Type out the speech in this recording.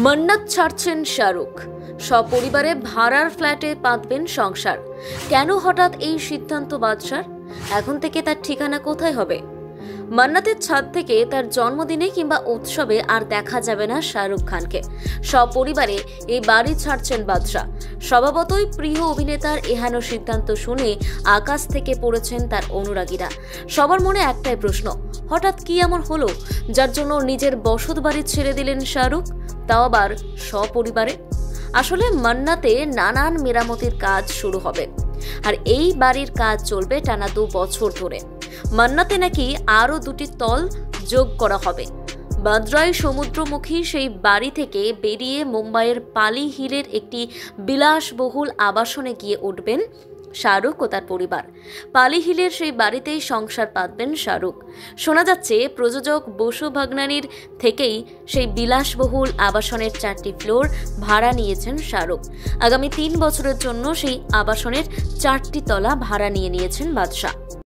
মন্নত ছাড়ছেন শাহরুখ, সপরিবারে ভাড়ার ফ্ল্যাটে পাতবেন সংসার। কেন হঠাৎ এই সিদ্ধান্ত বাদশার? এখন থেকে তার ঠিকানা কোথায় হবে? মান্নাতের ছাদ থেকে তার জন্মদিনে কিংবা উৎসবে আর দেখা যাবে না শাহরুখ খানকে। সপরিবারে এই বাড়ি ছাড়ছেন বাদশাহ। স্বভাবতই প্রিয় অভিনেতার এহেন সিদ্ধান্ত শুনে আকাশ থেকে পড়েছেন তার অনুরাগীরা। সবার মনে একটাই প্রশ্ন, হঠাৎ কি এমন হলো যার জন্য নিজের বসত বাড়ি ছেড়ে দিলেন শাহরুখ, তাও আবার সপরিবারে? আসলে মান্নাতে নানান মেরামতির কাজ শুরু হবে, আর এই বাড়ির কাজ চলবে টানা 2 বছর ধরে। মান্নাতে নাকি আরো 2টি তল যোগ করা হবে। বান্দ্রায় সমুদ্রমুখী সেই বাড়ি থেকে বেরিয়ে মুম্বাইয়ের পালি হিলের একটি বিলাসবহুল আবাসনে গিয়ে উঠবেন শাহরুখ ও তার পরিবার। পালি হিলের সেই বাড়িতেই সংসার পাতবেন শাহরুখ। শোনা যাচ্ছে প্রযোজক বসু ভাগনানির থেকেই সেই বিলাসবহুল আবাসনের 4টি ফ্লোর ভাড়া নিয়েছেন শাহরুখ। আগামী 3 বছরের জন্য সেই আবাসনের 4টি তলা ভাড়া নিয়েছেন বাদশাহ।